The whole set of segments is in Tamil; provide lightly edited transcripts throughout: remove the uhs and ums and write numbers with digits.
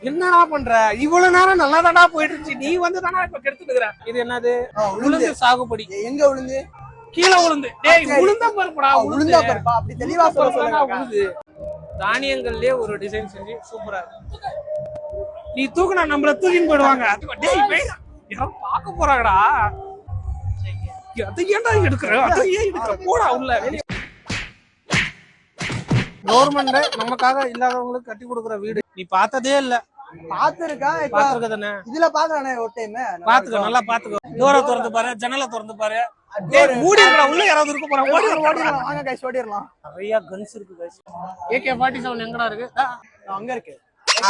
என்னடா பண்ற? இவ்வளவு நேரம் நல்லா தானா போயிட்டு இருந்துச்சு, நீ வந்து தானா இப்ப கெடுத்துடுற. இது என்னது? உளுந்து சாகுபடி. எங்க உளுந்து? கீழே உளுந்து. டேய் உளுந்த பருப்புடா. உளுந்த பருப்பா? அப்படி தெளிவா சொல்லுங்க. உளுந்து தானியங்கள்லயே ஒரு டிசைன் செஞ்சு சூப்பரா இருக்கு. நீ தூக்குனா நம்மள தூக்கின்னு போயிடுவாங்க. டேய் யாரோ பார்க்க போறாங்கடா. அதை ஏன்டா எடுக்கிற? அதை ஏன் எடுக்கிற? போடா உள்ள. கவர்மெண்ட் நமக்காக இல்லாதவங்களுக்கு கட்டி கொடுக்குற வீடு நீ பார்த்ததே இல்ல. பாத்துருக்கேன். பாத்துருக்கதானே? இதுல பாக்குறானே ஒரு டைம். பாத்துக்கோ, நல்லா பாத்துக்கோ. டோரை திறந்து பாரு, ஜன்னலை திறந்து பாரு. மூடி இருக்கா, உள்ள யாராவது இருக்க போறாங்க. ஓடிடலாம் வாங்க கைஸ், ஓடிடலாம். நிறைய கன்ஸ் இருக்கு கைஸ். AK-47 எங்கடா இருக்கு? அங்க இருக்கு.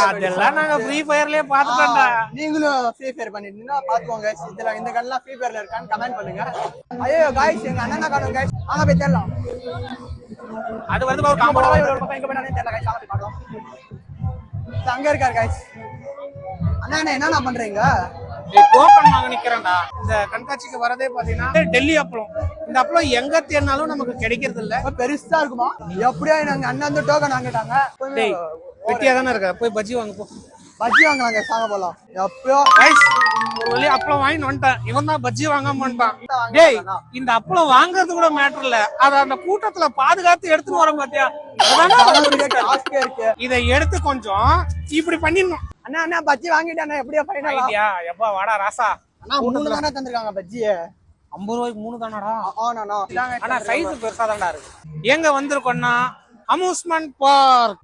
அதெல்லாம் நாங்க ஃப்ரீ ஃபயர்லயே பாத்துட்டோம்டா. நீங்களும் ஃப்ரீ ஃபயர் பண்ணிருந்தீங்கன்னா பாத்துவாங்க. இதுல இந்த கன்லாம் ஃப்ரீ ஃபயர்ல இருக்கான்னு கமெண்ட் பண்ணுங்க. ஐயோ கைஸ், எங்க அண்ணன் காணும் கைஸ். வாங்க போய் தேடலாம். அது வந்து ஒரு காம்போ ஒரு பக்கம் எங்க போனானே தெரியல கைஸ். வாங்க போய் பார்க்கலாம். அங்க இருக்காரு கைஸ். அண்ணா என்னண்ணா பண்றீங்க? டோக்கன் வாங்க நிக்கிறேன்டா. இந்த கண்காட்சிக்கு வரதே பாத்தீங்கன்னா டெல்லி அப்பளம். இந்த அப்பளம் எங்க தேடினாலும் நமக்கு கிடைக்கிறது இல்ல. பெருசா இருக்குமா? எப்படியா நாங்க அண்ணன் வந்து டோக்கன் வாங்கிட்டாங்க. வெட்டியா தானே இருக்க, போய் பஜ்ஜி வாங்க போ. பஜ்ஜி வாங்கலாங்க, சாங்க போலாம். எப்பயோ ஒரு வழி அப்பளம் வாங்கிட்டு வந்துட்டேன். இவன் தான் பஜ்ஜி வாங்காம வந்துட்டான். டேய் இந்த அப்பளம் வாங்குறது கூட மேட்டர் இல்ல, அத அந்த கூட்டத்துல பாதுகாத்து எடுத்துட்டு வர பாத்தியா? இதை எடுத்து கொஞ்சம் இப்படி பண்ணிடணும். அண்ணா அண்ணா பஜ்ஜி வாங்கிட்டானே, எப்படியா ஃபைனல் ஐடியா? எப்பா வாடா ராசா. அண்ணா 3 தானே தந்திருக்காங்க பஜ்ஜியே. 50 ரூபாய்க்கு 3 தானடா? ஆனாண்ணா. ஆனா சைஸ் பெருசா தான்டா இருக்கு. எங்க வந்திருக்கோம்னா அம்யூஸ்மெண்ட் பார்க்.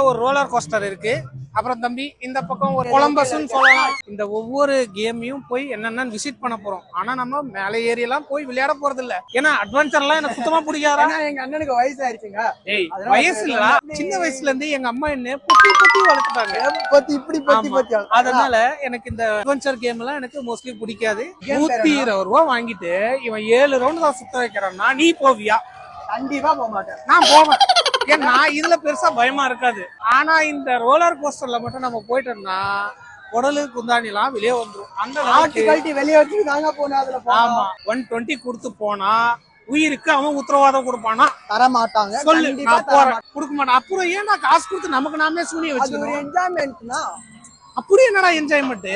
ஒரு ரோலர் கோஸ்டர் இருக்கு. அப்புறம் தம்பி இந்த பக்கம் ஒரு கொலம்பஸ்ன்னு சொல்லலாம். இந்த ஒவ்வொரு கேமையும் போய் என்னென்ன விசிட் பண்ண போறோம். ஆனா நம்ம மேலே ஏறி எல்லாம் போய் விளையாட போறது இல்ல. ஏன்னா அட்வென்ச்சர் எல்லாம் எனக்கு சுத்தமா பிடிக்காதா. எங்க அண்ணனுக்கு வயசு ஆயிடுச்சுங்க. ஏய் வயசு இல்லடா, சின்ன வயசுல இருந்து எங்க அம்மா என்ன பொத்தி பொத்தி வளர்த்துட்டாங்க. அதனால எனக்கு இந்த அட்வென்ச்சர் கேம் எல்லாம் எனக்கு மோஸ்ட்லி பிடிக்காது. 120 ரூபா வாங்கிட்டு இவன் 7 ரவுண்ட் தான் சுத்த வைக்கிறான்னா நீ போவியா? கண்டிப்பா போக மாட்டேன். நான் போவேன். ஏன்னா இதுல பெருசா பயமா இருக்காது. ஆனா இந்த ரோலர் கோஸ்டர்ல மட்டும் நம்ம போயிட்டோம்னா உடலு குந்தாணி எல்லாம் வெளியே வந்துரும். அந்த கழட்டி வெளியே வச்சு தாங்க போனா. அதுல ஆமா 120 கொடுத்து போனா உயிருக்கு அவன் உத்தரவாதம் கொடுப்பானா? தர மாட்டாங்க. சொல்லு, நான் போறேன். கொடுக்க மாட்டான். அப்புறம் ஏன் நான் காசு கொடுத்து நமக்கு நாமே சூனிய வச்சுக்கணும்? என்ஜாய்மெண்ட்னா அப்படி என்னடா என்ஜாய்மெண்ட்?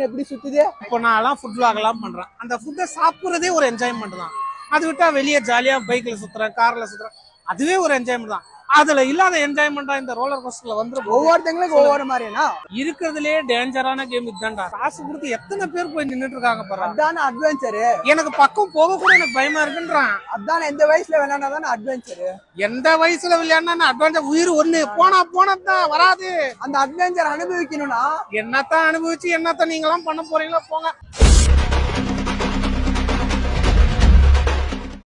எப்படி சுத்துது? இப்போ நான் எல்லாம் ஃபுட் விளாக் எல்லாம் பண்றேன். அந்த ஃபுட்டை சாப்பிடுறதே ஒரு என்ஜாய்மெண்ட் தான். அது விட்டா வெளியே ஜாலியா பைக்ல சுத்துறேன், கார்ல சுத்துறேன், அதுவே ஒரு என்ஜாய்மெண்ட் தான். அதுல இல்லாத என்ஜாய்மெண்டா இந்த ரோலர் கோஸ்டர்ல வந்துரும். ஒவ்வொருத்தங்களுக்கு ஒவ்வொரு மாதிரினா இருக்கிறதுலே டேஞ்சரான கேம் இதுதான்டா. காசு கொடுத்து எத்தனை பேர் போய் நின்னுட்டு இருக்காங்க பாரு. அதான அட்வென்ச்சர். எனக்கு பக்கம் போக கூட எனக்கு பயமா இருக்குன்றான். அதான எந்த வயசுல விளையாடாதானே அட்வென்ச்சர். எந்த வயசுல விளையாடினா அட்வென்ச்சர்? உயிர் ஒண்ணு போனதான் வராது. அந்த அட்வென்ச்சர் அனுபவிக்கணும்னா என்னத்தான் அனுபவிச்சு என்னத்தான் நீங்க எல்லாம் பண்ண போறீங்களோ போங்க.